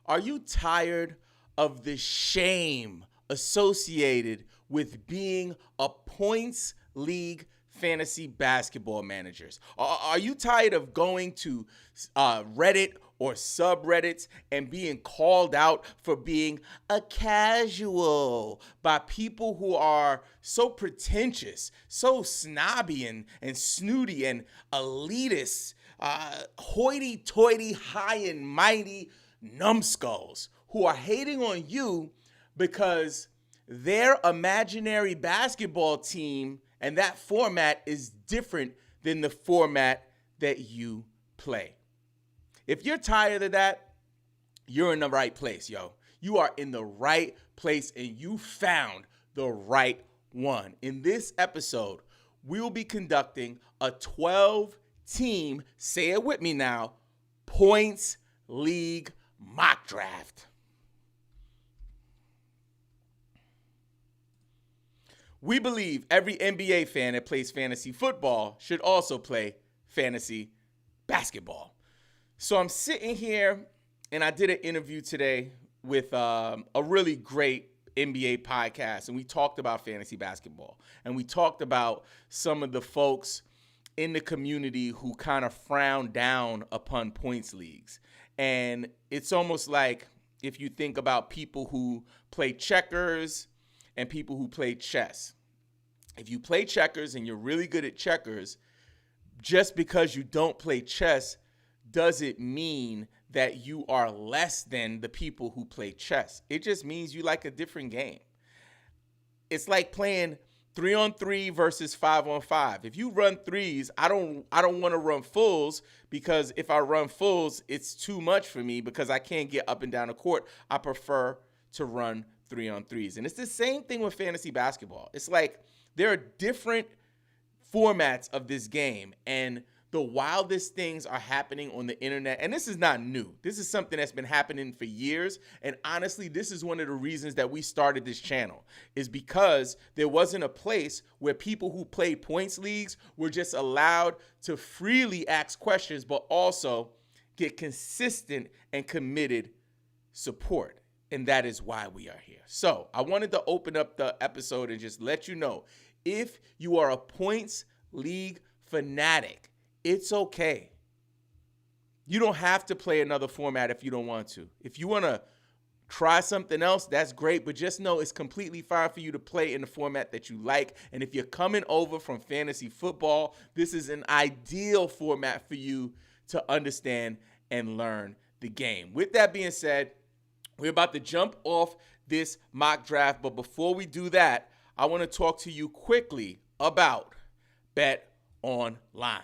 Are you tired of the shame associated with being a points league fantasy basketball managers? Are you tired of going to Reddit or subreddits and being called out for being a casual by people who are so pretentious, so snobby and snooty and elitist, hoity-toity, high and mighty numbskulls who are hating on you because their imaginary basketball team and that format is different than the format that you play? If you're tired of that, you're in the right place, yo. You are in the right place and you found the right one. In this episode, we will be conducting a 12-team, say it with me now, points league mock draft. We believe every NBA fan that plays fantasy football should also play fantasy basketball. So I'm sitting here, and I did an interview today with a really great NBA podcast, and we talked about fantasy basketball. And we talked about some of the folks in the community who kind of frown down upon points leagues. And it's almost like if you think about people who play checkers and people who play chess. If you play checkers and you're really good at checkers, just because you don't play chess doesn't mean that you are less than the people who play chess. It just means you like a different game. It's like playing 3-on-3 versus 5-on-5. If you run threes, I don't want to run fulls, because if I run fulls, it's too much for me because I can't get up and down the court. I prefer to run 3-on-3s. And it's the same thing with fantasy basketball. It's like there are different formats of this game, and the wildest things are happening on the internet. And this is not new. This is something that's been happening for years. And honestly, this is one of the reasons that we started this channel, is because there wasn't a place where people who play points leagues were just allowed to freely ask questions, but also get consistent and committed support. And that is why we are here. So I wanted to open up the episode and just let you know, if you are a points league fanatic, it's okay. You don't have to play another format if you don't want to. If you want to try something else, that's great, but just know it's completely fine for you to play in the format that you like. And if you're coming over from fantasy football, this is an ideal format for you to understand and learn the game. With that being said, we're about to jump off this mock draft, but before we do that, I want to talk to you quickly about Bet Online.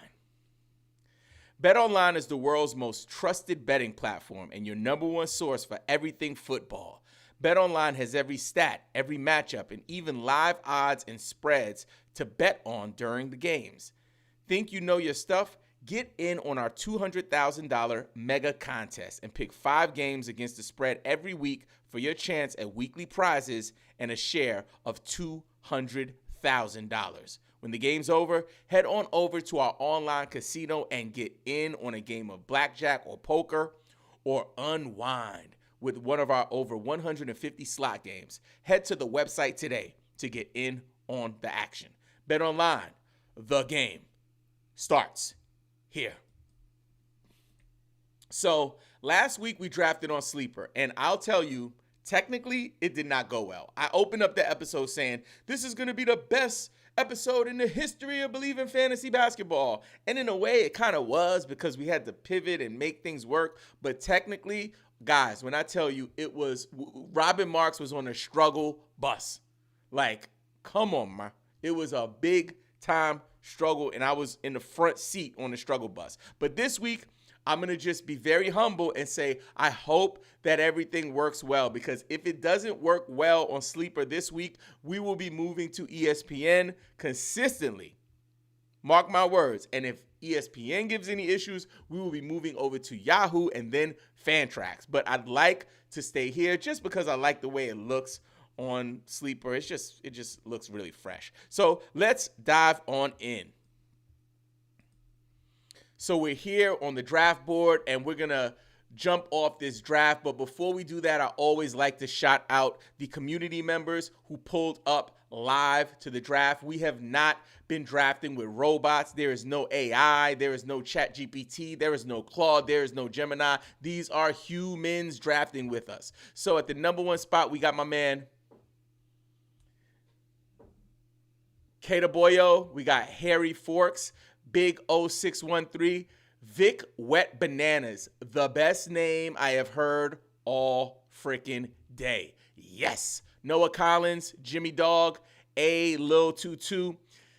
BetOnline is the world's most trusted betting platform and your number one source for everything football. BetOnline has every stat, every matchup, and even live odds and spreads to bet on during the games. Think you know your stuff? Get in on our $200,000 mega contest and pick 5 games against the spread every week for your chance at weekly prizes and a share of $200,000. When the game's over, head on over to our online casino and get in on a game of blackjack or poker, or unwind with one of our over 150 slot games. Head to the website today to get in on the action. Bet Online, the game starts here. So last week we drafted on Sleeper, and I'll tell you, technically it did not go well. I opened up the episode saying this is going to be the best episode in the history of Believe in Fantasy Basketball. And in a way, it kind of was, because we had to pivot and make things work. But technically, guys, when I tell you, it was Robin Marks was on a struggle bus. Like, come on, man. It was a big time struggle, and I was in the front seat on the struggle bus. But this week, I'm going to just be very humble and say I hope that everything works well, because if it doesn't work well on Sleeper this week, we will be moving to ESPN consistently. Mark my words. And if ESPN gives any issues, we will be moving over to Yahoo and then Fantrax. But I'd like to stay here just because I like the way it looks on Sleeper. It just looks really fresh. So let's dive on in. So we're here on the draft board, and we're going to jump off this draft. But before we do that, I always like to shout out the community members who pulled up live to the draft. We have not been drafting with robots. There is no AI. There is no Chat GPT. There is no Claude. There is no Gemini. These are humans drafting with us. So at the number 1 spot, we got my man Kato Boyo. We got Harry Forks, Big 0613, Vic Wet Bananas, the best name I have heard all freaking day. Yes. Noah Collins, Jimmy Dog, A Lil 22,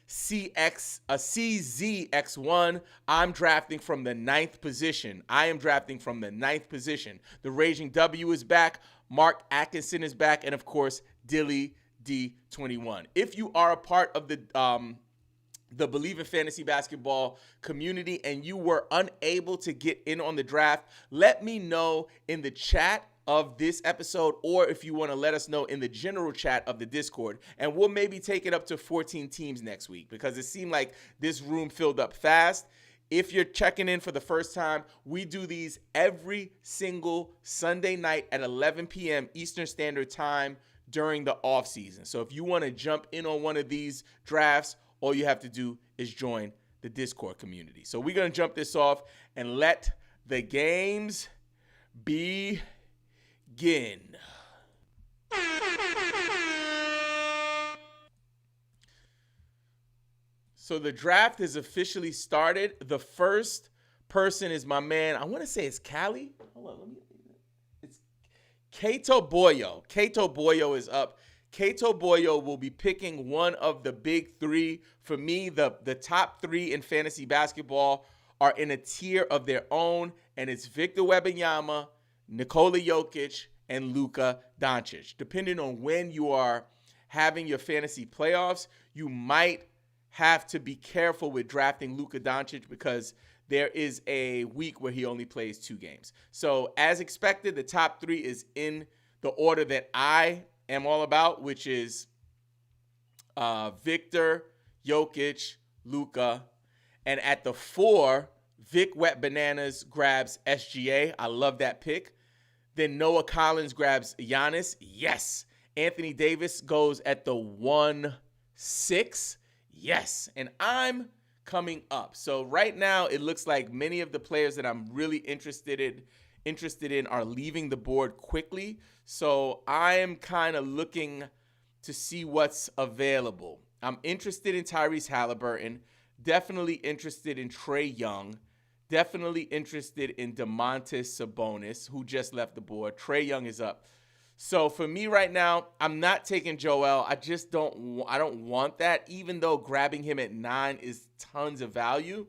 CZX1. I'm drafting from the 9th position. I am drafting from the 9th position. The Raging W is back. Mark Atkinson is back. And of course, Dilly D21. If you are a part of the Believe in Fantasy Basketball community and you were unable to get in on the draft, let me know in the chat of this episode, or if you want to let us know in the general chat of the Discord, and we'll maybe take it up to 14 teams next week, because it seemed like this room filled up fast. If you're checking in for the first time, we do these every single Sunday night at 11 p.m. Eastern Standard Time during the off season. So if you want to jump in on one of these drafts, all you have to do is join the Discord community. So we're going to jump this off and let the games begin. So the draft has officially started. The first person is my man. I want to say it's Cali. Hold on, it's Kato Boyo. Kato Boyo is up. Kato Boyo will be picking one of the big 3. For me, the top 3 in fantasy basketball are in a tier of their own, and it's Victor Wembanyama, Nikola Jokic, and Luka Doncic. Depending on when you are having your fantasy playoffs, you might have to be careful with drafting Luka Doncic, because there is a week where he only plays 2 games. So as expected, the top 3 is in the order that I am all about, which is Victor, Jokic, Luka. And at the 4, Vic Wet Bananas grabs SGA. I love that pick. Then Noah Collins grabs Giannis. Yes. Anthony Davis goes at the 1-6. Yes. And I'm coming up. So right now, it looks like many of the players that I'm really interested in are leaving the board quickly. So I am kind of looking to see what's available. I'm interested in Tyrese Halliburton. Definitely interested in Trae Young. Definitely interested in Domantas Sabonis, who just left the board. Trae Young is up. So for me right now, I'm not taking Joel. I don't want that, even though grabbing him at 9 is tons of value.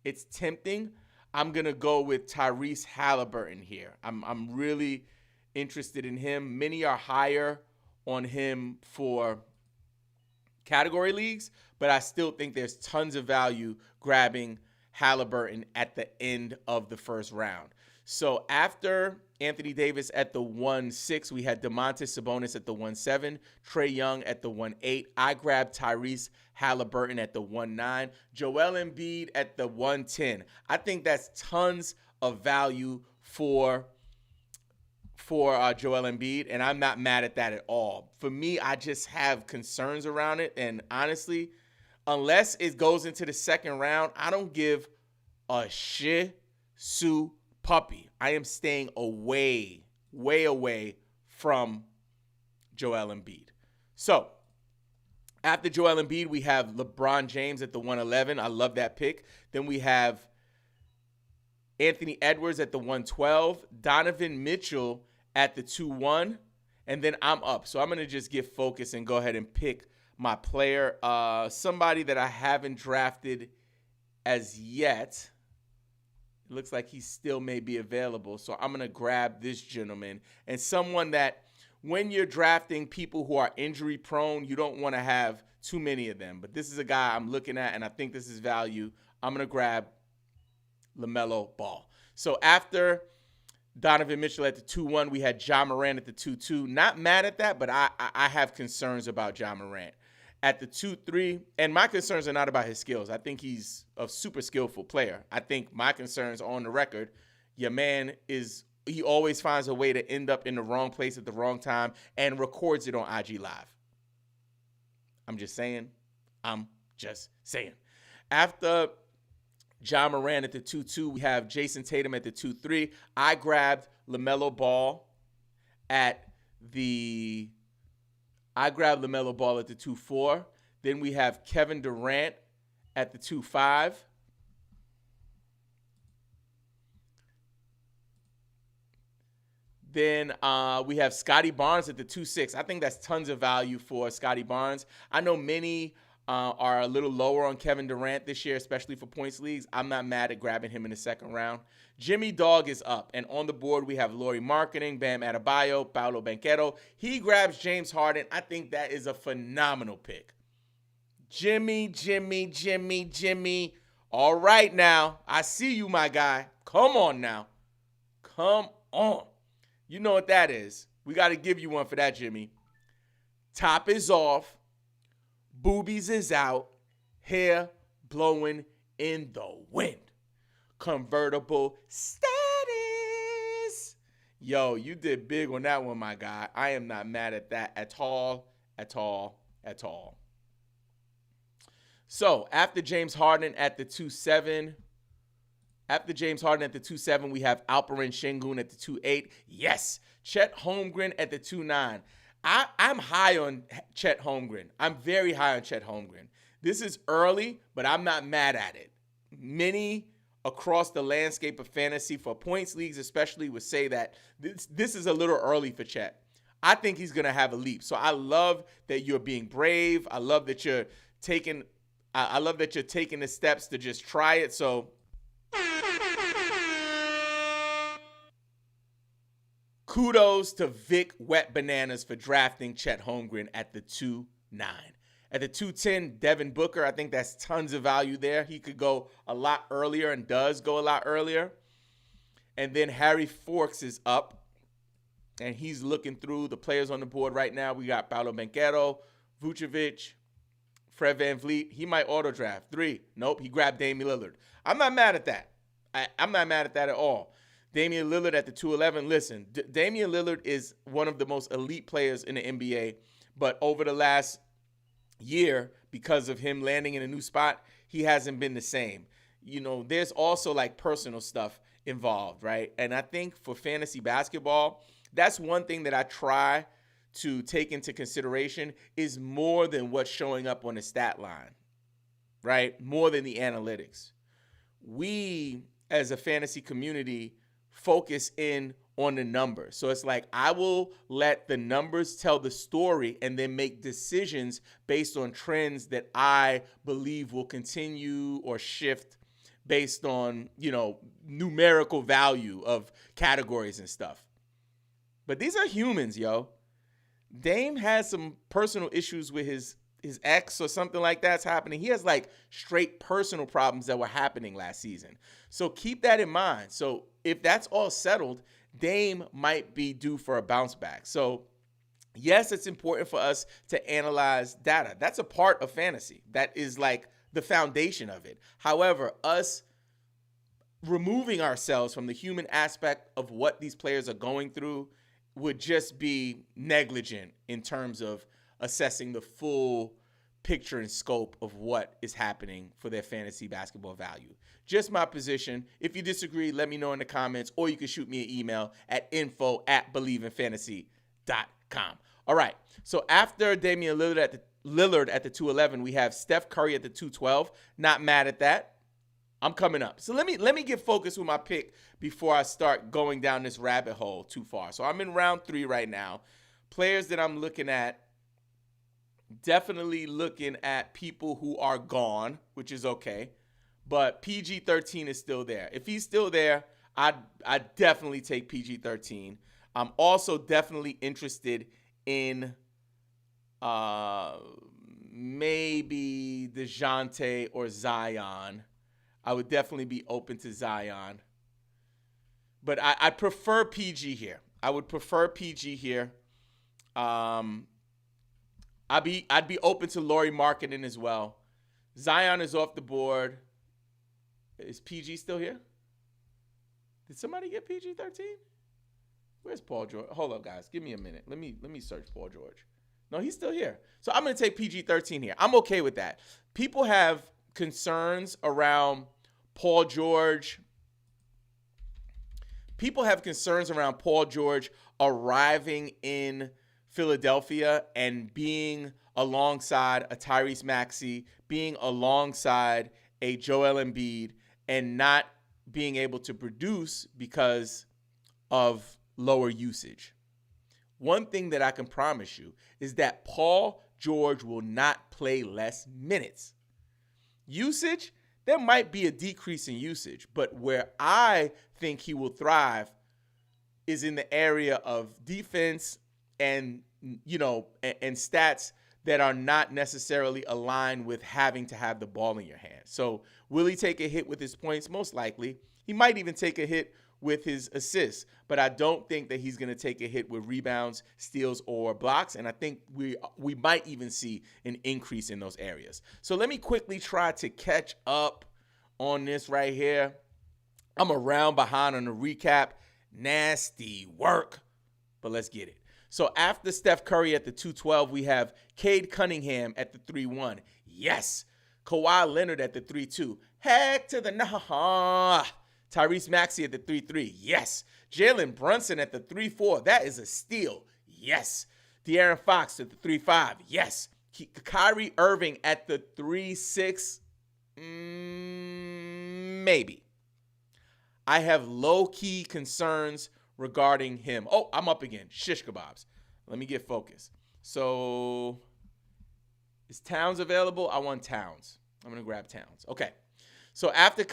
It's tempting. I'm going to go with Tyrese Halliburton here. I'm really interested in him. Many are higher on him for category leagues, but I still think there's tons of value grabbing Halliburton at the end of the first round. So after Anthony Davis at the 1-6, we had Domantas Sabonis at the 1-7, Trae Young at the 1-8. I grabbed Tyrese Halliburton at the 1-9, Joel Embiid at the 1-10. I think that's tons of value for Joel Embiid, and I'm not mad at that at all. For me, I just have concerns around it, and honestly, unless it goes into the second round, I don't give a shih-su puppy. I am staying way away from Joel Embiid. So, after Joel Embiid, we have LeBron James at the 111. I love that pick. Then we have Anthony Edwards at the 112, Donovan Mitchell at the 2-1, and then I'm up. So I'm going to just get focused and go ahead and pick my player. Somebody that I haven't drafted as yet. It looks like he still may be available. So I'm going to grab this gentleman, and someone that when you're drafting people who are injury prone, you don't want to have too many of them. But this is a guy I'm looking at, and I think this is value. I'm going to grab LaMelo Ball. So after Donovan Mitchell at the 2-1, we had Ja Morant at the 2-2. Not mad at that, but I have concerns about Ja Morant. At the 2-3, and my concerns are not about his skills. I think he's a super skillful player. I think my concerns on the record Your man he always finds a way to end up in the wrong place at the wrong time and records it on IG Live. I'm just saying. After John Moran at the 2-2, we have Jason Tatum at the 2-3. I grabbed LaMelo Ball at the 2-4. Then we have Kevin Durant at the 2-5. Then we have Scotty Barnes at the 2-6. I think that's tons of value for Scotty Barnes. I know many are a little lower on Kevin Durant this year, especially for points leagues. I'm not mad at grabbing him in the second round. Jimmy Dog is up. And on the board, we have Lauri Markkanen, Bam Adebayo, Paolo Banchero. He grabs James Harden. I think that is a phenomenal pick. Jimmy. All right now. I see you, my guy. Come on now. Come on. You know what that is. We got to give you one for that, Jimmy. Top is off. Boobies is out. Hair blowing in the wind. Convertible status. Yo, you did big on that one, my guy. I am not mad at that at all. So, after James Harden at the 2-7, we have Alperen Şengün at the 2-8. Yes, Chet Holmgren at the 2-9. I'm high on Chet Holmgren. I'm very high on Chet Holmgren. This is early, but I'm not mad at it. Many across the landscape of fantasy for points leagues especially would say that this is a little early for Chet. I think he's going to have a leap. So I love that you're being brave. I love that you're taking the steps to just try it. So kudos to Vic Wet Bananas for drafting Chet Holmgren at the 2-9. At the 2-10, Devin Booker, I think that's tons of value there. He could go a lot earlier and does go a lot earlier. And then Harry Forks is up, and he's looking through the players on the board right now. We got Paolo Banchero, Vucevic, Fred VanVleet. He might auto draft. 3. Nope, he grabbed Damian Lillard. I'm not mad at that. I'm not mad at that at all. Damian Lillard at the 2-11. Listen, Damian Lillard is one of the most elite players in the NBA, but over the last year, because of him landing in a new spot, he hasn't been the same. You know, there's also like personal stuff involved, right? And I think for fantasy basketball, that's one thing that I try to take into consideration is more than what's showing up on the stat line, right? More than the analytics. We, as a fantasy community, focus in on the numbers. So it's like I will let the numbers tell the story and then make decisions based on trends that I believe will continue or shift based on, numerical value of categories and stuff. But these are humans, yo. Dame has some personal issues with his ex or something like that's happening. He has like straight personal problems that were happening last season. So keep that in mind. So if that's all settled, Dame might be due for a bounce back. So yes, it's important for us to analyze data. That's a part of fantasy. That is like the foundation of it. However, us removing ourselves from the human aspect of what these players are going through would just be negligent in terms of assessing the full picture and scope of what is happening for their fantasy basketball value. Just my position. If you disagree, let me know in the comments, or you can shoot me an email at info@believeinfantasy.com. All right, so after Damian Lillard at the 2-11, we have Steph Curry at the 2-12. Not mad at that. I'm coming up. So let me get focused with my pick before I start going down this rabbit hole too far. So I'm in round 3 right now. Players that I'm looking at, definitely looking at people who are gone, which is okay. But PG-13 is still there. If he's still there, I'd definitely take PG-13. I'm also definitely interested in maybe DeJounte or Zion. I would definitely be open to Zion. But I prefer PG here. I would prefer PG here. I'd be open to Lauri Markkanen as well. Zion is off the board. Is PG still here? Did somebody get PG-13? Where's Paul George? Hold up, guys. Give me a minute. Let me search Paul George. No, he's still here. So I'm going to take PG-13 here. I'm okay with that. People have concerns around Paul George. People have concerns around Paul George arriving in Philadelphia and being alongside a Tyrese Maxey, being alongside a Joel Embiid, and not being able to produce because of lower usage. One thing that I can promise you is that Paul George will not play less minutes. Usage, there might be a decrease in usage, but where I think he will thrive is in the area of defense and, and stats that are not necessarily aligned with having to have the ball in your hand. So will he take a hit with his points? Most likely. He might even take a hit with his assists, but I don't think that he's going to take a hit with rebounds, steals, or blocks, and I think we might even see an increase in those areas. So let me quickly try to catch up on this right here. I'm a round behind on the recap. Nasty work, but let's get it. So after Steph Curry at the 212, we have Cade Cunningham at the 3-1. Yes. Kawhi Leonard at the 3-2. Heck to the nah. Tyrese Maxey at the 3-3. Yes. Jalen Brunson at the 3-4. That is a steal. Yes. De'Aaron Fox at the 3-5. Yes. Kyrie Irving at the 3-6. Maybe. I have low-key concerns regarding him. Oh, I'm up again. Shish kebabs. Let me get focused. So, is Towns available? I want Towns. I'm going to grab Towns. Okay. So after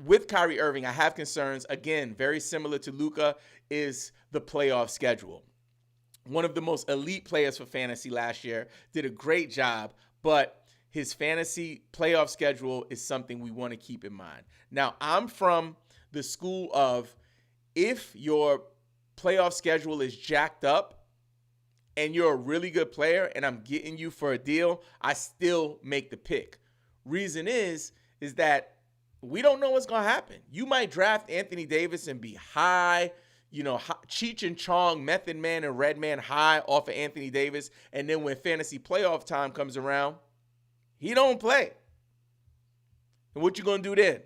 with Kyrie Irving, I have concerns. Again, very similar to Luka, is the playoff schedule. One of the most elite players for fantasy last year, did a great job, but his fantasy playoff schedule is something we want to keep in mind. Now, I'm from the school of, if your playoff schedule is jacked up and you're a really good player and I'm getting you for a deal, I still make the pick. Reason is that we don't know what's going to happen. You might draft Anthony Davis and be high, Cheech and Chong, Method Man and Redman high off of Anthony Davis. And then when fantasy playoff time comes around, he don't play. And what you going to do then?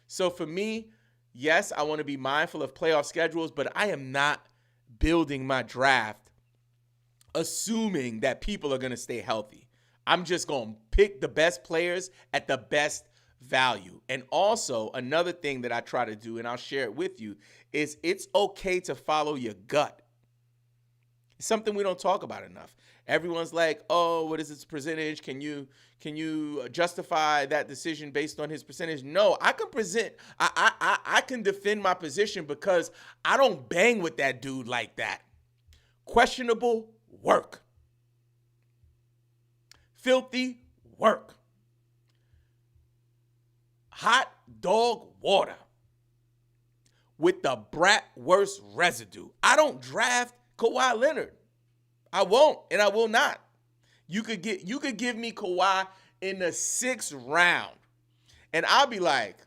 So for me, yes, I want to be mindful of playoff schedules, but I am not building my draft assuming that people are going to stay healthy. I'm just going to pick the best players at the best value. And also, another thing that I try to do, and I'll share it with you, is it's okay to follow your gut. It's something we don't talk about enough. Everyone's like, oh, what is its percentage? Can you justify that decision based on his percentage? No, I can defend my position because I don't bang with that dude like that. Questionable work. Filthy work. Hot dog water with the bratwurst residue. I don't draft Kawhi Leonard. I won't, and I will not. You could give me Kawhi in the 6th round, and I'll be like,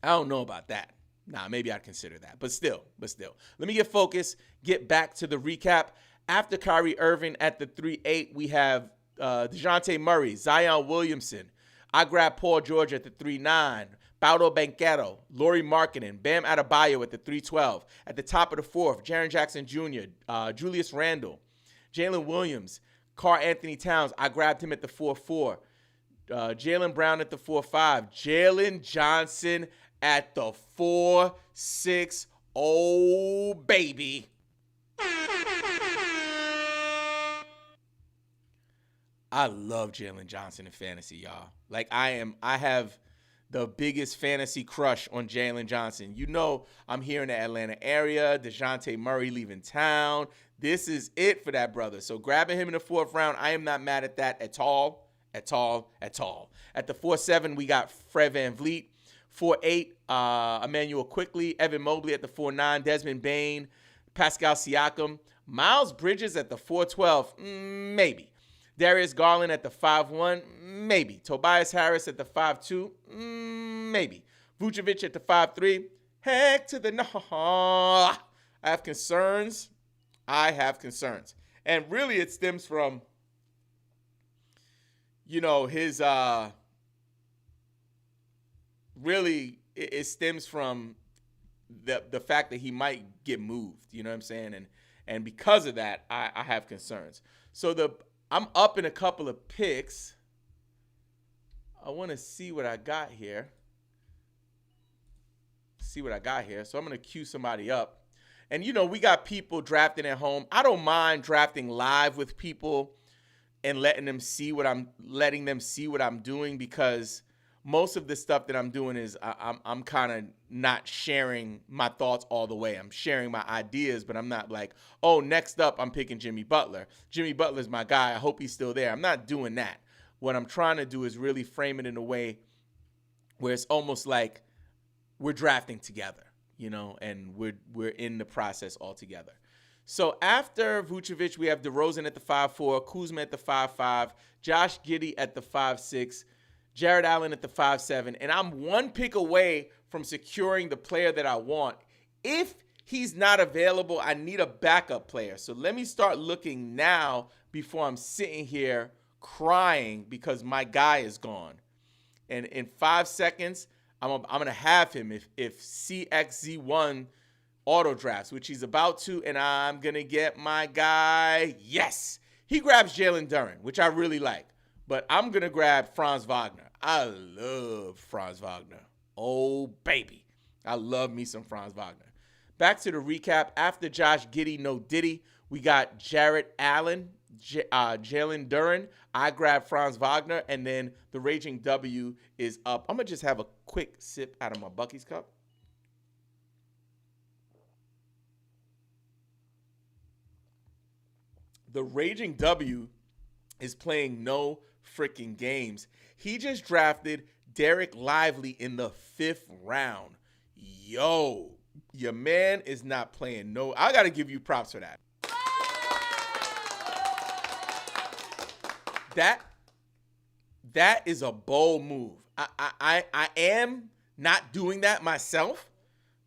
I don't know about that. Nah, maybe I'd consider that, but still. Let me get focused, get back to the recap. After Kyrie Irving at the 3-8, we have DeJounte Murray, Zion Williamson. I grabbed Paul George at the 3-9. Paolo Banchero, Lauri Markkanen, Bam Adebayo at the 3-12. At the top of the 4th, Jaren Jackson Jr., Julius Randle, Jalen Williams, Karl Anthony Towns. I grabbed him at the 4-4. Jaylen Brown at the 4-5. Jalen Johnson at the 4-6. Oh, baby. I love Jalen Johnson in fantasy, y'all. Like, I have the biggest fantasy crush on Jalen Johnson. You know, I'm here in the Atlanta area. DeJounte Murray leaving town. This is it for that brother. So grabbing him in the 4th round, I am not mad at that at all. At the 4-7, we got Fred VanVleet. 4-8, Emmanuel Quickley. Evan Mobley at the 4-9. Desmond Bane. Pascal Siakam. Miles Bridges at the 4-12. Maybe. Darius Garland at the 5-1, maybe. Tobias Harris at the 5-2, maybe. Vucevic at the 5-3, Heck to the no. I have concerns. And really it stems from, his really it stems from the fact that he might get moved, you know what I'm saying? And because of that, I have concerns. So I'm up in a couple of picks. I want to see what I got here. So I'm going to cue somebody up. And, we got people drafting at home. I don't mind drafting live with people and letting them see what I'm doing, because most of the stuff that I'm doing is I'm kind of not sharing my thoughts all the way. I'm sharing my ideas, but I'm not like, oh, next up I'm picking Jimmy Butler. Jimmy Butler's my guy. I hope he's still there. I'm not doing that. What I'm trying to do is really frame it in a way where it's almost like we're drafting together, and we're in the process all together. So after Vucevic, we have DeRozan at the 5'4", Kuzma at the 5'5", Josh Giddey at the 5'6", Jared Allen at the 5'7", and I'm one pick away from securing the player that I want. If he's not available, I need a backup player. So let me start looking now before I'm sitting here crying because my guy is gone. And in 5 seconds, I'm going to have him if CXZ1 auto drafts, which he's about to, and I'm going to get my guy. Yes, he grabs Jalen Duren, which I really like, but I'm going to grab Franz Wagner. I love Franz Wagner. Oh, baby. I love me some Franz Wagner. Back to the recap. After Josh Giddey, no Diddy, we got Jared Allen, Jalen Duren. I grabbed Franz Wagner, and then the Raging W is up. I'm going to just have a quick sip out of my Buc-ee's cup. The Raging W is playing no freaking games. He just drafted Derek Lively in the 5th round. Yo, your man is not playing no. I got to give you props for that. That is a bold move. I am not doing that myself,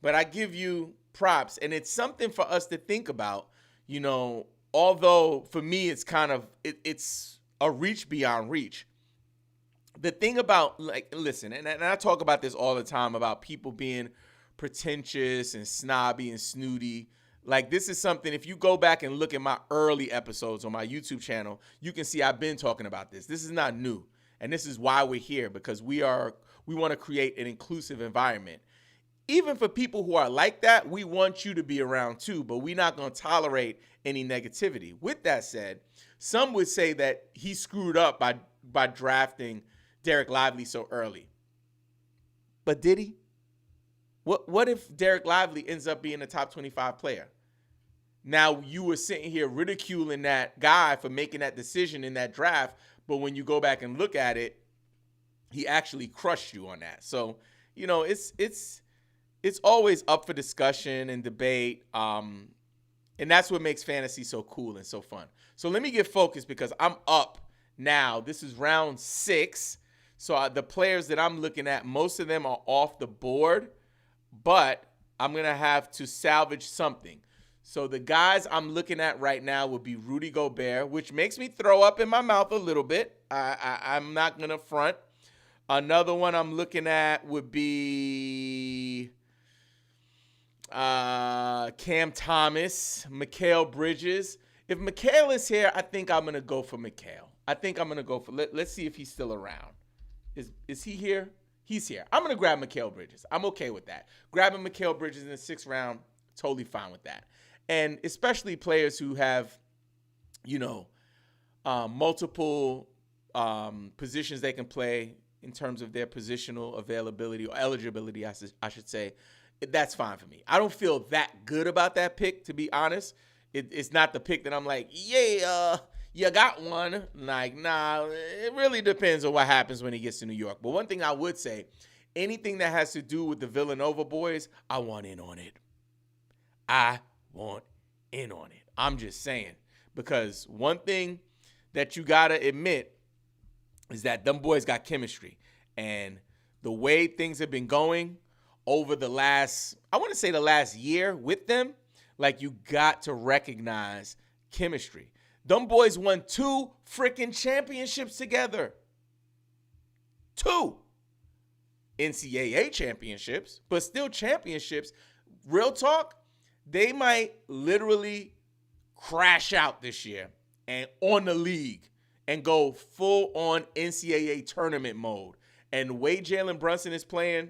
but I give you props, and it's something for us to think about, although for me it's kind of it's a reach beyond reach. The thing about, listen, and I talk about this all the time about people being pretentious and snobby and snooty. Like, this is something, if you go back and look at my early episodes on my YouTube channel, you can see I've been talking about this. This is not new. And this is why we're here, because we want to create an inclusive environment. Even for people who are like that, we want you to be around too, but we're not going to tolerate any negativity. With that said, some would say that he screwed up by drafting Derek Lively so early. But did he? What if Derek Lively ends up being a top 25 player? Now, you were sitting here ridiculing that guy for making that decision in that draft, but when you go back and look at it, he actually crushed you on that. So, it's always up for discussion and debate, and that's what makes fantasy so cool and so fun. So let me get focused because I'm up now. This is round 6. So the players that I'm looking at, most of them are off the board, but I'm going to have to salvage something. So the guys I'm looking at right now would be Rudy Gobert, which makes me throw up in my mouth a little bit. I'm not going to front. Another one I'm looking at would be Cam Thomas, Mikal Bridges. If Mikal is here, I think I'm going to go for Mikal. Let's see if he's still around. Is he here? He's here. I'm going to grab Mikal Bridges. I'm okay with that. Grabbing Mikal Bridges in the 6th round, totally fine with that. And especially players who have, multiple positions they can play in terms of their positional availability or eligibility, I should say. That's fine for me. I don't feel that good about that pick, to be honest. It's not the pick that I'm like, yeah, you got one. Like, nah, it really depends on what happens when he gets to New York. But one thing I would say, anything that has to do with the Villanova boys, I want in on it. I'm just saying. Because one thing that you got to admit is that them boys got chemistry. And the way things have been going, over the last, I want to say the last year with them, like you got to recognize chemistry. Them boys won 2 freaking championships together. 2 NCAA championships, but still championships. Real talk, they might literally crash out this year and on the league and go full on NCAA tournament mode. And the way Jalen Brunson is playing,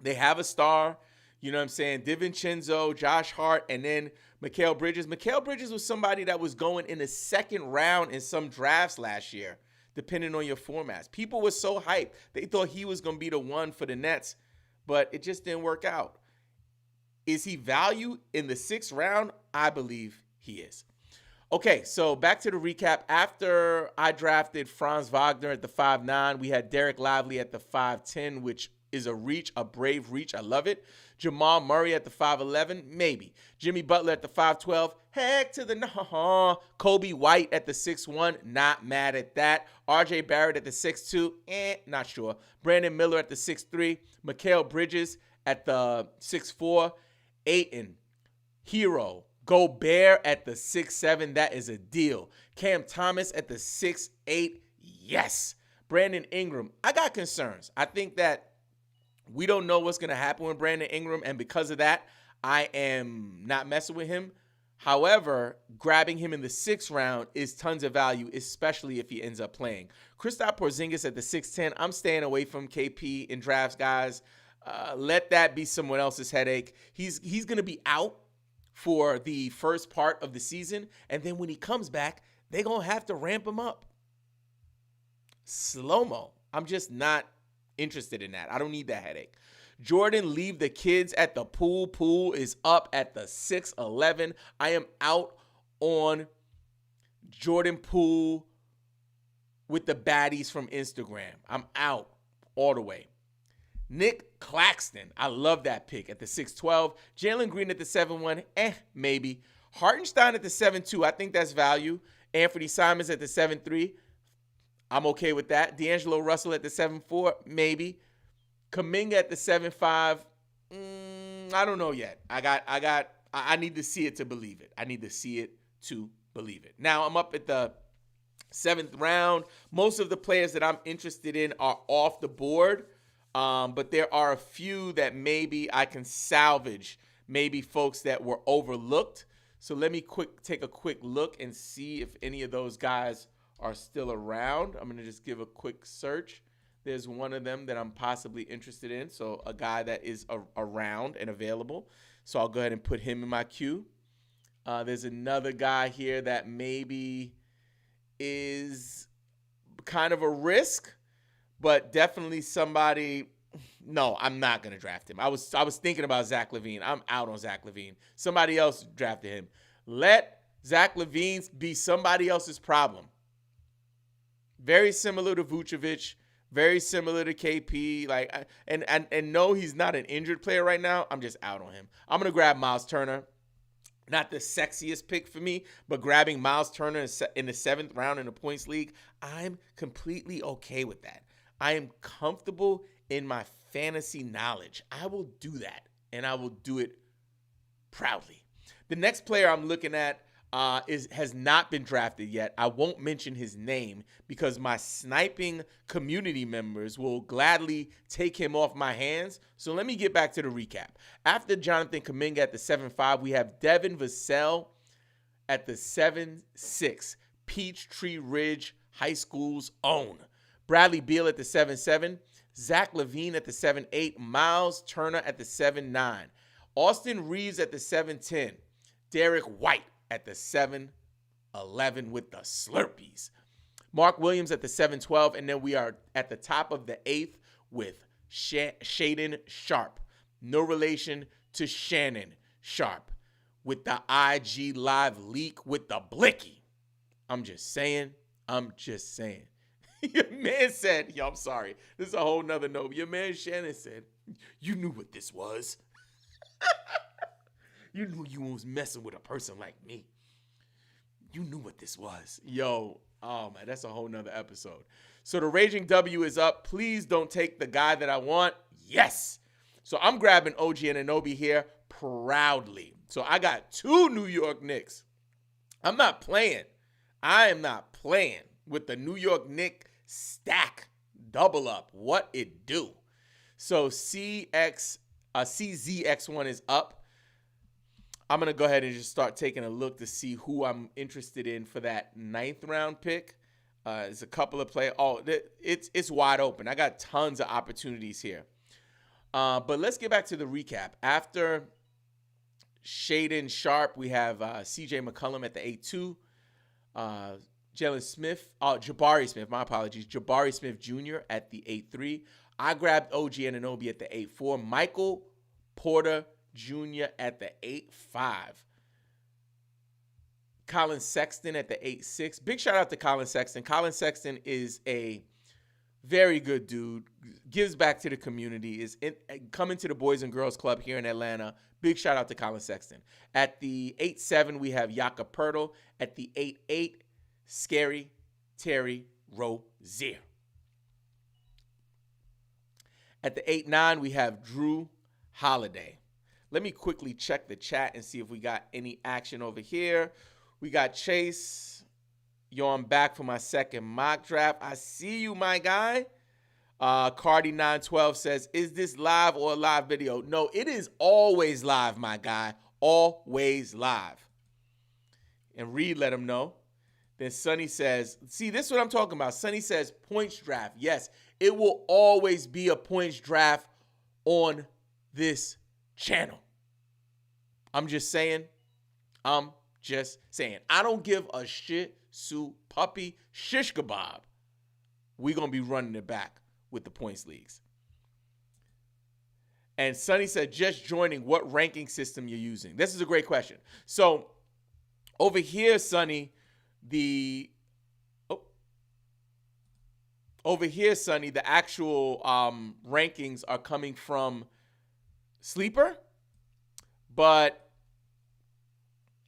they have a star. You know what I'm saying? DiVincenzo, Josh Hart, and then Mikal Bridges. Mikal Bridges was somebody that was going in the second round in some drafts last year, depending on your formats. People were so hyped. They thought he was going to be the one for the Nets, but it just didn't work out. Is he value in the 6th round? I believe he is. Okay, so back to the recap. After I drafted Franz Wagner at the 5'9", we had Derek Lively at the 5'10", which is a reach, a brave reach. I love it. Jamal Murray at the 5'11", maybe. Jimmy Butler at the 5'12", heck to the no. Kobe White at the 6'1", not mad at that. RJ Barrett at the 6'2", not sure. Brandon Miller at the 6'3", Mikal Bridges at the 6'4", Ayton, Hero, Gobert at the 6'7", that is a deal. Cam Thomas at the 6'8", yes. Brandon Ingram, I got concerns. I think that we don't know what's going to happen with Brandon Ingram, and because of that, I am not messing with him. However, grabbing him in the 6th round is tons of value, especially if he ends up playing. Kristaps Porzingis at the 6'10", I'm staying away from KP in drafts, guys. Let that be someone else's headache. He's going to be out for the first part of the season, and then when he comes back, they're going to have to ramp him up. Slow-mo. I'm just not interested in that. I don't need that headache. Jordan, leave the kids at the pool. Pool is up at the 6'11". I am out on Jordan Poole with the baddies from Instagram. I'm out all the way. Nick Claxton, I love that pick at the 6'12". Jalen Green at the 7'1", maybe. Hartenstein at the 7'2", I think that's value. Anthony Simons at the 7'3", I'm okay with that. D'Angelo Russell at the 7'4", maybe. Kuminga at the 7'5", I don't know yet. I need to see it to believe it. I need to see it to believe it. Now I'm up at the 7th round. Most of the players that I'm interested in are off the board. But there are a few that maybe I can salvage, maybe folks that were overlooked. So let me take a quick look and see if any of those guys are still around. I'm going to just give a quick search. There's one of them that I'm possibly interested in. So a guy that is around and available. So I'll go ahead and put him in my queue. There's another guy here that maybe is kind of a risk, but definitely somebody. No, I'm not going to draft him. I was thinking about Zach LaVine. I'm out on Zach LaVine. Somebody else drafted him. Let Zach LaVine be somebody else's problem. Very similar to Vucevic, very similar to KP. And no, he's not an injured player right now. I'm just out on him. I'm going to grab Miles Turner. Not the sexiest pick for me, but grabbing Miles Turner in the 7th round in the points league, I'm completely okay with that. I am comfortable in my fantasy knowledge. I will do that, and I will do it proudly. The next player I'm looking at has not been drafted yet. I won't mention his name because my sniping community members will gladly take him off my hands. So let me get back to the recap. After Jonathan Kuminga at the 7'5", we have Devin Vassell at the 7'6", Peachtree Ridge High School's own. Bradley Beal at the 7'7", Zach LaVine at the 7'8", Miles Turner at the 7'9", Austin Reeves at the 7'10", Derek White at the 7'11" with the Slurpees, Mark Williams at the 7'12", and then we are at the top of the 8th with Shaden Sharp. No relation to Shannon Sharp with the IG Live leak with the blicky. I'm just saying. Your man said, I'm sorry. This is a whole nother note. Your man Shannon said, you knew what this was. You knew you was messing with a person like me. You knew what this was. Yo, oh man, that's a whole nother episode. So the Raging W is up. Please don't take the guy that I want. Yes. So I'm grabbing OG Anunoby here proudly. So I got 2 New York Knicks. I'm not playing. I am not playing with the New York Knicks stack double up. What it do? So CZX1 is up. I'm going to go ahead and just start taking a look to see who I'm interested in for that 9th round pick. There's a couple of players. Oh, it's wide open. I got tons of opportunities here. But let's get back to the recap. After Shaedon Sharpe, we have CJ McCollum at the 8-2. Jalen Smith, Jabari Smith, my apologies. Jabari Smith Jr. at the 8-3. I grabbed OG Anunoby at the 8-4. Michael Porter Jr. at the 8-5. Colin Sexton at the 8-6. Big shout out to Colin Sexton. Colin Sexton is a very good dude. Gives back to the community. Is coming to the Boys and Girls Club here in Atlanta. Big shout out to Colin Sexton. At the 8-7, we have Jakob Poeltl. At the 8-8, Scary Terry Rozier. At the 8-9, we have Drew Holiday. Let me quickly check the chat and see if we got any action over here. We got Chase. Yo, I'm back for my second mock draft. I see you, my guy. Cardi912 says, is this live or a live video? No, it is always live, my guy. Always live. And Reed let him know. Then Sonny says, see, this is what I'm talking about. Sonny says points draft. Yes, it will always be a points draft on this channel. I'm just saying. I don't give a shit, Sue, puppy, shish kebab. We're going to be running it back with the points leagues. And Sonny said, just joining, what ranking system you're using? This is a great question. So over here, Sonny, the actual rankings are coming from Sleeper, but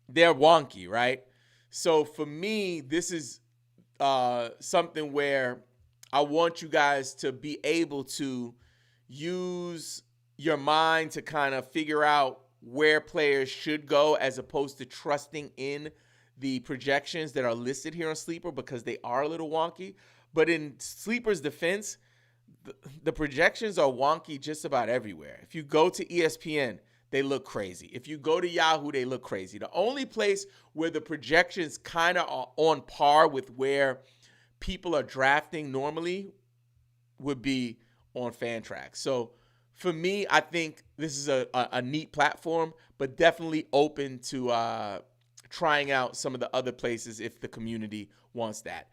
they're wonky, right? So for me, this is something where I want you guys to be able to use your mind to kind of figure out where players should go as opposed to trusting in the projections that are listed here on Sleeper because they are a little wonky. But in Sleeper's defense, the projections are wonky just about everywhere. If you go to ESPN, they look crazy. If you go to Yahoo, they look crazy. The only place where the projections kind of are on par with where people are drafting normally would be on Fantrax. So for me, I think this is a neat platform, but definitely open to trying out some of the other places if the community wants that.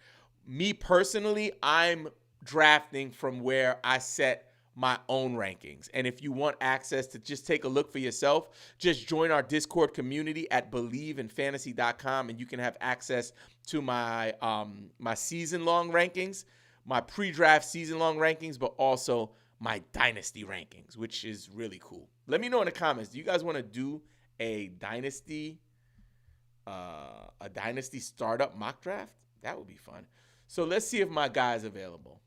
Me personally, I'm drafting from where I set my own rankings. And if you want access to just take a look for yourself, just join our Discord community at believeinfantasy.com and you can have access to my my season-long rankings, my pre-draft season-long rankings, but also my dynasty rankings, which is really cool. Let me know in the comments, do you guys want to do a dynasty startup mock draft? That would be fun. So let's see if my guy's available.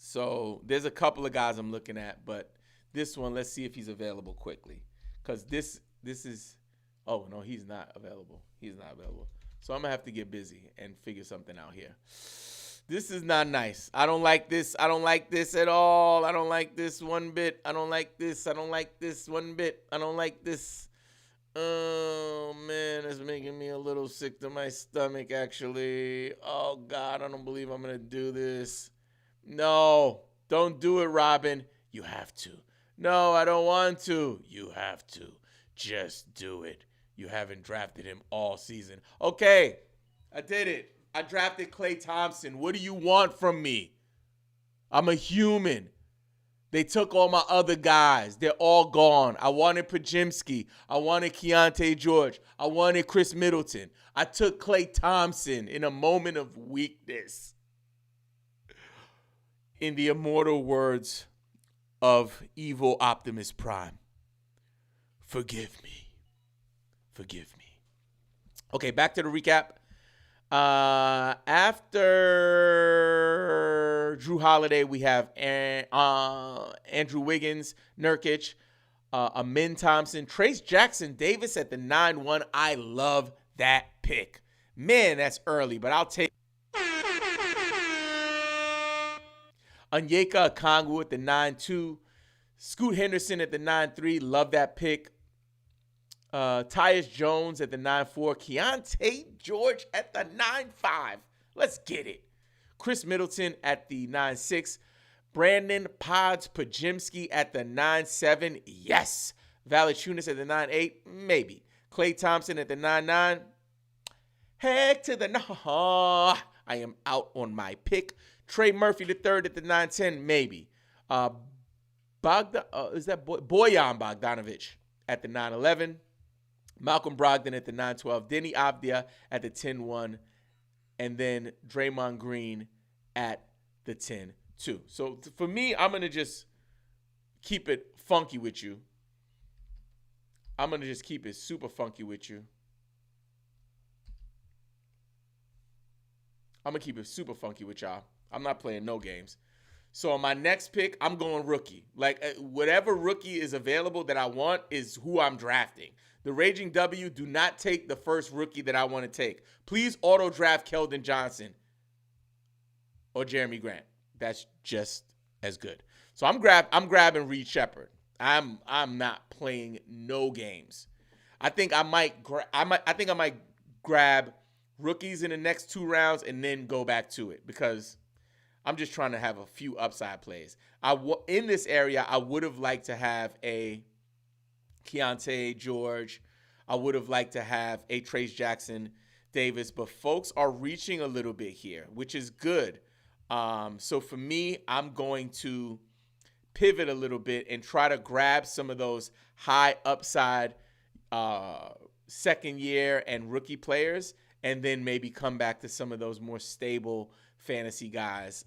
So there's a couple of guys I'm looking at, but this one, let's see if he's available quickly. Because this is, oh, no, he's not available. He's not available. So I'm going to have to get busy and figure something out here. This is not nice. I don't like this. I don't like this at all. I don't like this one bit. I don't like this. I don't like this one bit. I don't like this. Oh, man, it's making me a little sick to my stomach, actually. Oh, God, I don't believe I'm going to do this. No, don't do it, Robin. You have to. No, I don't want to. You have to. Just do it. You haven't drafted him all season. Okay, I did it. I drafted Klay Thompson. What do you want from me? I'm a human. They took all my other guys. They're all gone. I wanted Pajimski. I wanted Keontae George. I wanted Chris Middleton. I took Klay Thompson in a moment of weakness. In the immortal words of evil Optimus Prime, forgive me. Forgive me. Okay, back to the recap. After After Drew Holiday, we have Andrew Wiggins, Nurkic, Amin Thompson, Trace Jackson Davis at the 9-1. I love that pick. Man, that's early, but I'll take Onyeka Okongwu at the 9-2. Scoot Henderson at the 9-3. Love that pick. Tyus Jones at the 9-4. Keontae George at the 9-5. Let's get it. Chris Middleton at the 9-6. Brandon Pods Pajimski at the 9-7. Yes. Valanciunas at the 9-8. Maybe. Klay Thompson at the 9-9. Heck to the no. I am out on my pick. Trey Murphy the third at the 9-10. Maybe. Boyan Bogdanovic at the 9-11. Malcolm Brogdon at the 9-12. Denny Avdia at the 10-1. And then Draymond Green at the 10-2. So for me, I'm going to just keep it funky with you. I'm going to just keep it super funky with you. I'm going to keep it super funky with y'all. I'm not playing no games. So on my next pick, I'm going rookie. Like whatever rookie is available that I want is who I'm drafting. The Raging W, do not take the first rookie that I want to take. Please auto draft Keldon Johnson or Jeremy Grant. That's just as good. So I'm grabbing Reed Shepherd. I'm not playing no games. I think I might grab rookies in the next 2 rounds and then go back to it because I'm just trying to have a few upside plays. In this area, I would have liked to have a Keontae George. I would have liked to have a Trace Jackson Davis, but folks are reaching a little bit here, which is good. So for me, I'm going to pivot a little bit and try to grab some of those high upside second year and rookie players, and then maybe come back to some of those more stable fantasy guys.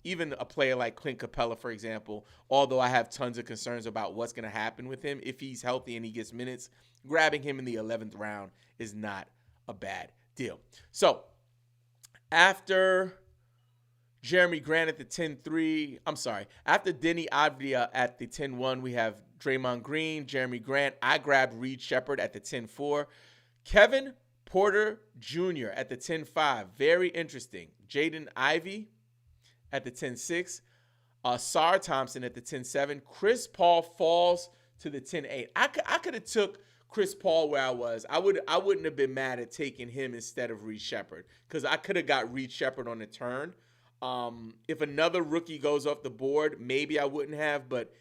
Even a player like Clint Capella, for example, although I have tons of concerns about what's going to happen with him, if he's healthy and he gets minutes, grabbing him in the 11th round is not a bad deal. So after Jeremy Grant at the 10-3, after Denny Avdia at the 10-1, we have Draymond Green, Jeremy Grant. I grabbed Reed Shepherd at the 10-4. Kevin Porter Jr. at the 10-5. Very interesting. Jaden Ivey at the 10-6. Sar Thompson at the 10-7. Chris Paul falls to the 10-8. I could have took Chris Paul where I was. I wouldn't have been mad at taking him instead of Reed Shepherd because I could have got Reed Shepherd on the turn. If another rookie goes off the board, maybe I wouldn't have, but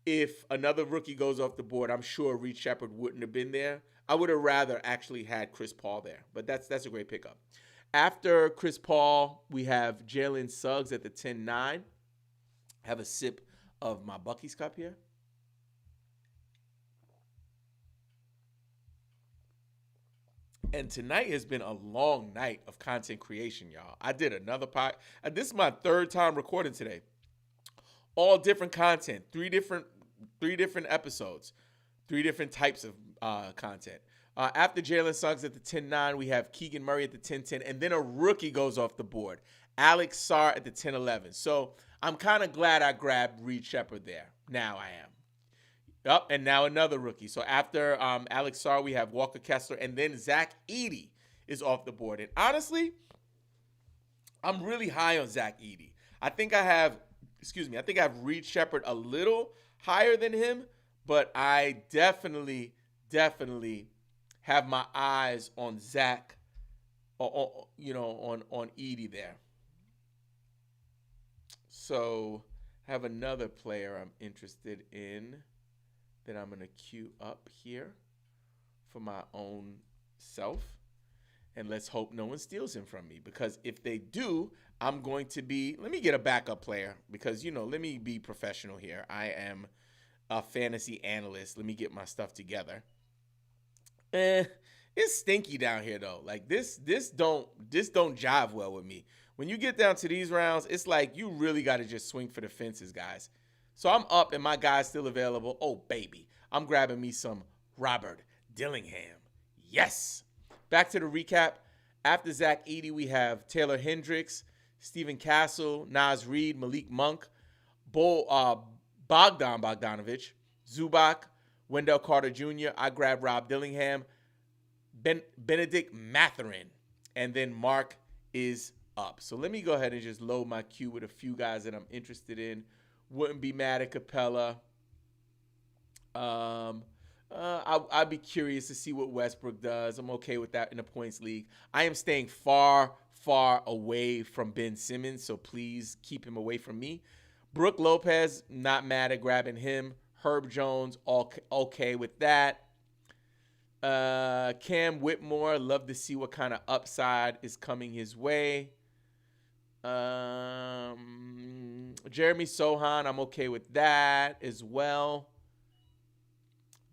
if another rookie goes off the board, I'm sure Reed Shepherd wouldn't have been there. I would have rather actually had Chris Paul there, but that's a great pickup. After Chris Paul, we have Jalen Suggs at the 10-9. Have a sip of my Buc-ee's cup here. And tonight has been a long night of content creation, y'all. I did another pod. This is my 3rd time recording today. All different content, three different episodes, 3 different types of content. After Jalen Suggs at the 10-9, we have Keegan Murray at the 10-10, and then a rookie goes off the board, Alex Sarr at the 10-11. So I'm kind of glad I grabbed Reed Shepherd there. Now I am. And now another rookie. So after Alex Sarr, we have Walker Kessler, and then Zach Edey is off the board. And honestly, I'm really high on Zach Edey. I think I have Reed Shepherd a little higher than him, but I definitely have my eyes on Zach, on Edey there. So I have another player I'm interested in that I'm going to queue up here for my own self. And let's hope no one steals him from me, because if they do, I'm going to let me get a backup player, because, let me be professional here. I am a fantasy analyst. Let me get my stuff together. It's stinky down here though. Like this don't jive well with me. When you get down to these rounds, it's like you really got to just swing for the fences, guys. So I'm up and my guy's still available. Oh, baby. I'm grabbing me some Robert Dillingham. Yes. Back to the recap. After Zach Edey, we have Taylor Hendricks, Stephen Castle, Nas Reed, Malik Monk, Bogdanovich, Zubac, Wendell Carter Jr. I grabbed Rob Dillingham, Benedict Mathurin, and then Mark is up. So let me go ahead and just load my queue with a few guys that I'm interested in. Wouldn't be mad at Capella. I'd be curious to see what Westbrook does. I'm okay with that in a points league. I am staying far away from Ben Simmons, so please keep him away from me. Brook Lopez, not mad at grabbing him. Herb Jones, okay with that. Cam Whitmore, love to see what kind of upside is coming his way. Jeremy Sohan, I'm okay with that as well.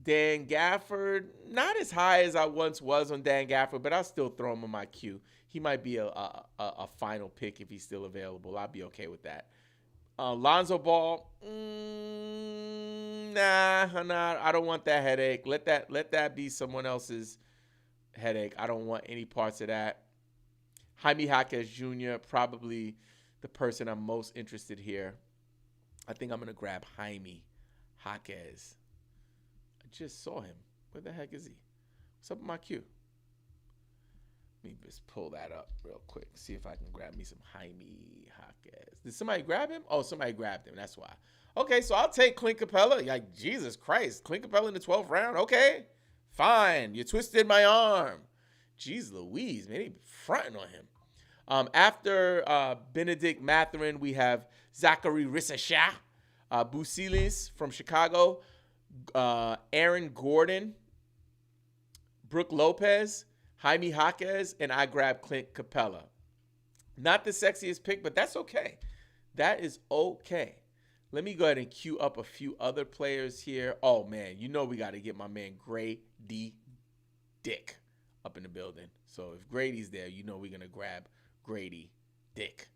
Dan Gafford, not as high as I once was on Dan Gafford, but I'll still throw him on my queue. He might be a final pick if he's still available. I'll be okay with that. Lonzo Ball, nah, I don't want that headache. Let that be someone else's headache. I don't want any parts of that. Jaime Jaquez Jr., probably the person I'm most interested here. I think I'm going to grab Jaime Jaquez. I just saw him. Where the heck is he? What's up with my queue? Let me just pull that up real quick. See if I can grab me some Jaime Jaquez. Did somebody grab him? Oh, somebody grabbed him. That's why. Okay, so I'll take Clint Capella. Like, Jesus Christ. Clint Capella in the 12th round? Okay. Fine. You twisted my arm. Jeez Louise, man. They be fronting on him. After Benedict Mathurin, we have Zachary Rissachah, Busilis from Chicago, Aaron Gordon, Brook Lopez, Jaime Jaquez, and I grabbed Clint Capella. Not the sexiest pick, but that's okay. That is okay. Let me go ahead and queue up a few other players here. Oh, man, you know we got to get my man Grady Dick up in the building. So if Grady's there, you know we're going to grab Grady Dick.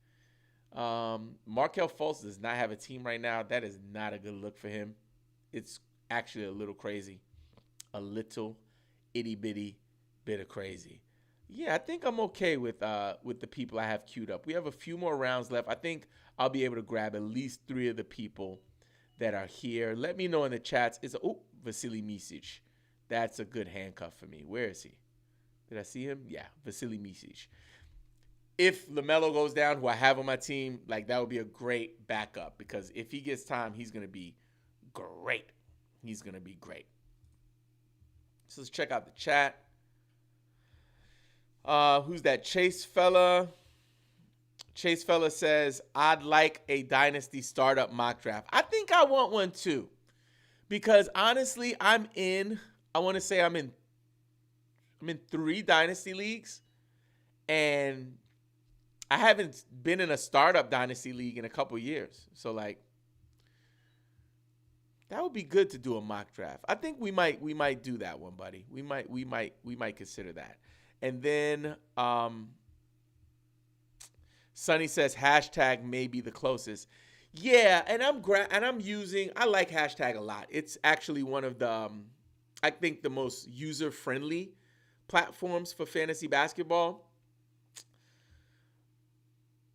Markelle Fultz does not have a team right now. That is not a good look for him. It's actually a little crazy. A little itty-bitty bit of crazy. Yeah, I think I'm okay with the people I have queued up. We have a few more rounds left. I think I'll be able to grab at least 3 of the people that are here. Let me know in the chats. Vasily Micic. That's a good handcuff for me. Where is he? Did I see him? Yeah, Vasily Micic. If LaMelo goes down, who I have on my team, like that would be a great backup because if he gets time, he's going to be great. He's going to be great. So let's check out the chat. Who's that? Chase fella. Chase fella says, I'd like a dynasty startup mock draft. I think I want one too. Because honestly, I'm in 3 dynasty leagues. And I haven't been in a startup dynasty league in a couple years. So like that would be good to do a mock draft. I think we might do that one, buddy. We might consider that. And then Sonny says hashtag may be the closest. Yeah, and I like hashtag a lot. It's actually one of the I think the most user-friendly platforms for fantasy basketball.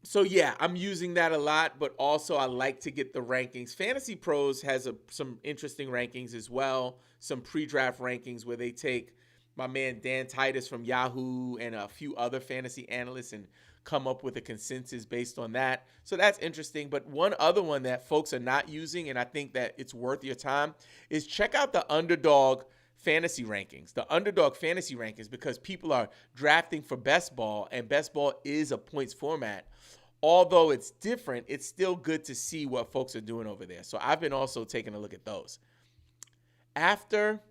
So yeah, I'm using that a lot, but also I like to get the rankings. Fantasy Pros has some interesting rankings as well, some pre-draft rankings where they take my man Dan Titus from Yahoo and a few other fantasy analysts and come up with a consensus based on that. So that's interesting. But one other one that folks are not using, and I think that it's worth your time, is check out the Underdog fantasy rankings. The Underdog fantasy rankings, because people are drafting for best ball, and best ball is a points format. Although it's different, it's still good to see what folks are doing over there. So I've been also taking a look at those. After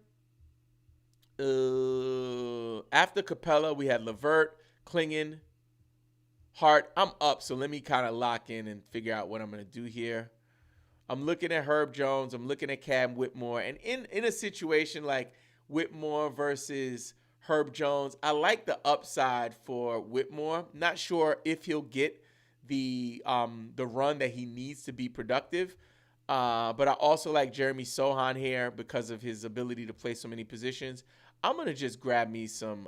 Capella, we had LeVert, Klingon, Hart. I'm up, so let me kind of lock in and figure out what I'm going to do here. I'm looking at Herb Jones. I'm looking at Cam Whitmore. And in a situation like Whitmore versus Herb Jones, I like the upside for Whitmore. Not sure if he'll get the run that he needs to be productive. But I also like Jeremy Sohan here because of his ability to play so many positions. I'm going to just grab me some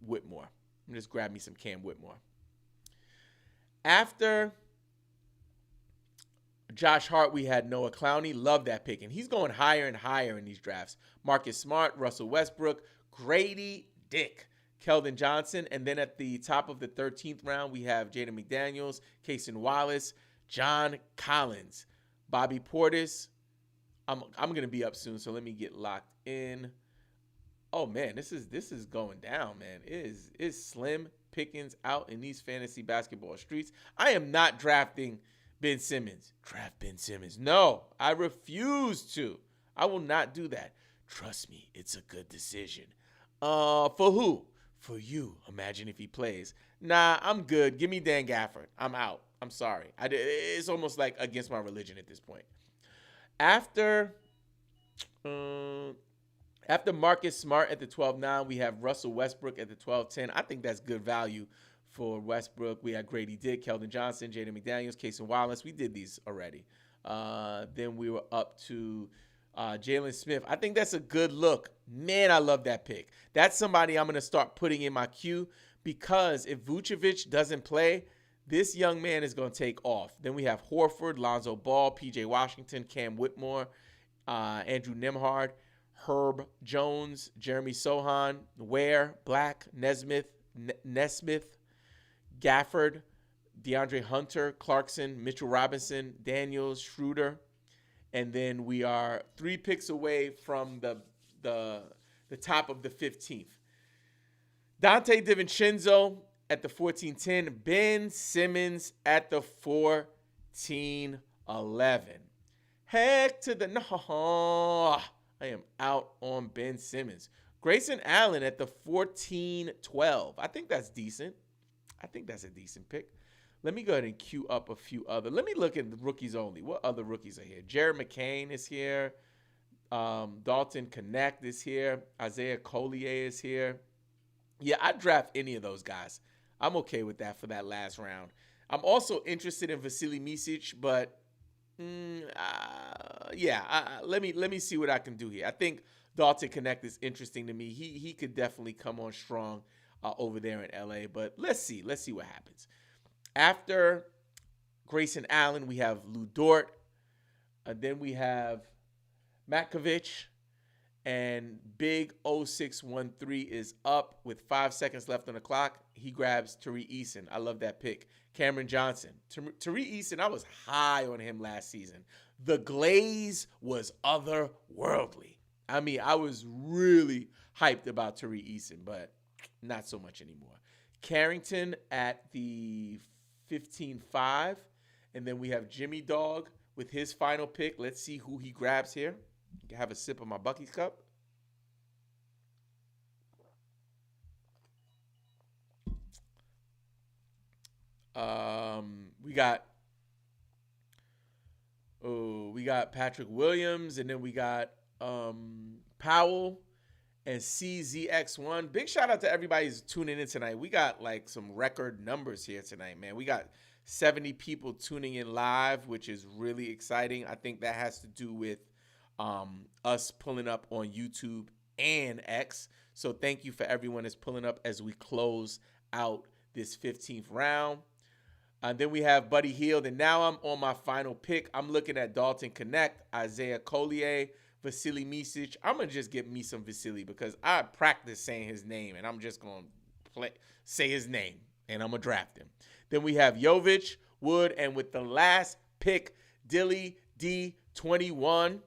Whitmore. I'm just grab me some Cam Whitmore. After Josh Hart, we had Noah Clowney. Love that pick. And he's going higher and higher in these drafts. Marcus Smart, Russell Westbrook, Grady Dick, Keldon Johnson. And then at the top of the 13th round, we have Jaden McDaniels, Cason Wallace, John Collins, Bobby Portis. I'm going to be up soon, so let me get locked in. Oh, man, this is going down, man. It is slim pickings out in these fantasy basketball streets. I am not drafting Ben Simmons. Draft Ben Simmons. No, I refuse to. I will not do that. Trust me, it's a good decision. For who? For you. Imagine if he plays. Nah, I'm good. Give me Dan Gafford. I'm out. I'm sorry. It's almost like against my religion at this point. After Marcus Smart at the 12-9, we have Russell Westbrook at the 12-10. I think that's good value for Westbrook. We had Grady Dick, Keldon Johnson, Jaden McDaniels, Cason Wallace. We did these already. Then we were up to Jalen Smith. I think that's a good look. Man, I love that pick. That's somebody I'm going to start putting in my queue because if Vucevic doesn't play, this young man is going to take off. Then we have Horford, Lonzo Ball, P.J. Washington, Cam Whitmore, Andrew Nembhard, Herb Jones, Jeremy Sohan, Ware, Black, Nesmith, Gafford, DeAndre Hunter, Clarkson, Mitchell Robinson, Daniels, Schroeder. And then we are 3 picks away from the top of the 15th. Dante DiVincenzo at the 14-10. Ben Simmons at the 14-11. Heck to the no. I am out on Ben Simmons. Grayson Allen at the 14-12. I think that's decent. I think that's a decent pick. Let me go ahead and queue up a few other. Let me look at the rookies only. What other rookies are here? Jared McCain is here. Dalton Connect is here. Isaiah Collier is here. Yeah, I'd draft any of those guys. I'm okay with that for that last round. I'm also interested in Vasily Micic, but let me see what I can do here. I think Dalton Connect is interesting to me. He could definitely come on strong over there in LA, but let's see what happens. After Grayson Allen, we have Lou Dort. Then we have Matkovich. And Big 0613 is up with 5 seconds left on the clock. He grabs Tariq Eason. I love that pick. Cameron Johnson. Tariq Eason, I was high on him last season. The glaze was otherworldly. I mean, I was really hyped about Tariq Eason, but not so much anymore. Carrington at the 15-5. And then we have Jimmy Dog with his final pick. Let's see who he grabs here. Have a sip of my Buc-ee's cup. We got Patrick Williams, and then we got Powell and CZX1. Big shout out to everybody who's tuning in tonight. We got like some record numbers here tonight, man. We got 70 people tuning in live, which is really exciting. I think that has to do with us pulling up on YouTube and X. So thank you for everyone that's pulling up as we close out this 15th round. Then we have Buddy Hield, and now I'm on my final pick. I'm looking at Dalton Connect, Isaiah Collier, Vasily Micic. I'm going to just get me some Vasily because I practice saying his name, and I'm just going to say his name, and I'm going to draft him. Then we have Jovic, Wood, and with the last pick, Dilly D21.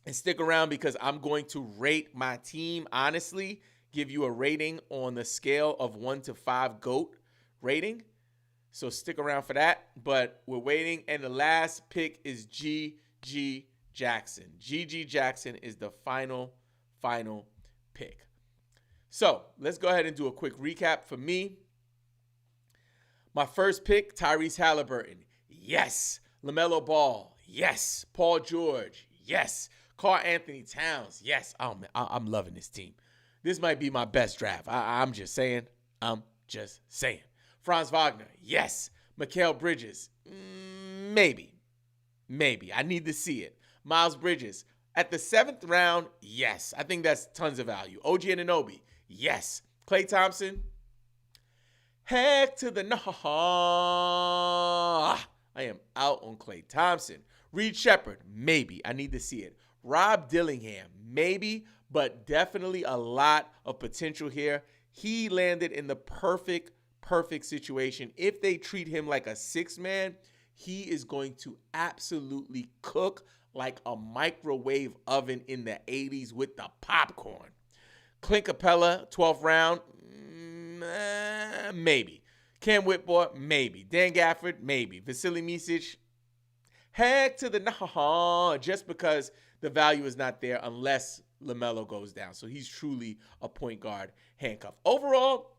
And stick around because I'm going to rate my team, honestly, give you a rating on the scale of 1 to 5 GOAT rating. So stick around for that. But we're waiting. And the last pick is G.G. Jackson. G.G. Jackson is the final pick. So let's go ahead and do a quick recap for me. My first pick, Tyrese Halliburton. Yes. LaMelo Ball. Yes. Paul George. Yes. Karl Anthony Towns. Yes. Oh, man, I'm loving this team. This might be my best draft. I'm just saying. Franz Wagner. Yes. Mikal Bridges. Maybe. I need to see it. Miles Bridges. At the 7th round, yes. I think that's tons of value. OG Anunoby. Yes. Klay Thompson. Heck to the nah. I am out on Klay Thompson. Reed Shepherd, maybe. I need to see it. Rob Dillingham, maybe, but definitely a lot of potential here. He landed in the perfect situation. If they treat him like a six-man, he is going to absolutely cook like a microwave oven in the 80s with the popcorn. Clint Capella, 12th round, maybe. Cam Whitmore, maybe. Dan Gafford, maybe. Vasily Micic, heck to the nah, just because the value is not there unless LaMelo goes down. So he's truly a point guard handcuff. Overall,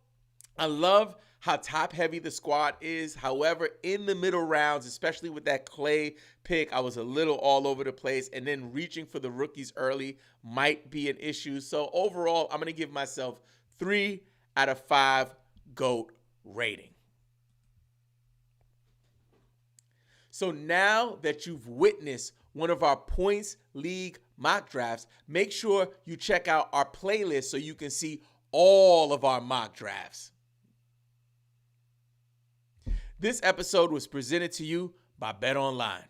I love how top-heavy the squad is. However, in the middle rounds, especially with that Klay pick, I was a little all over the place. And then reaching for the rookies early might be an issue. So overall, I'm going to give myself 3 out of 5 GOAT rating. So now that you've witnessed one of our points league mock drafts, make sure you check out our playlist so you can see all of our mock drafts. This episode was presented to you by BetOnline.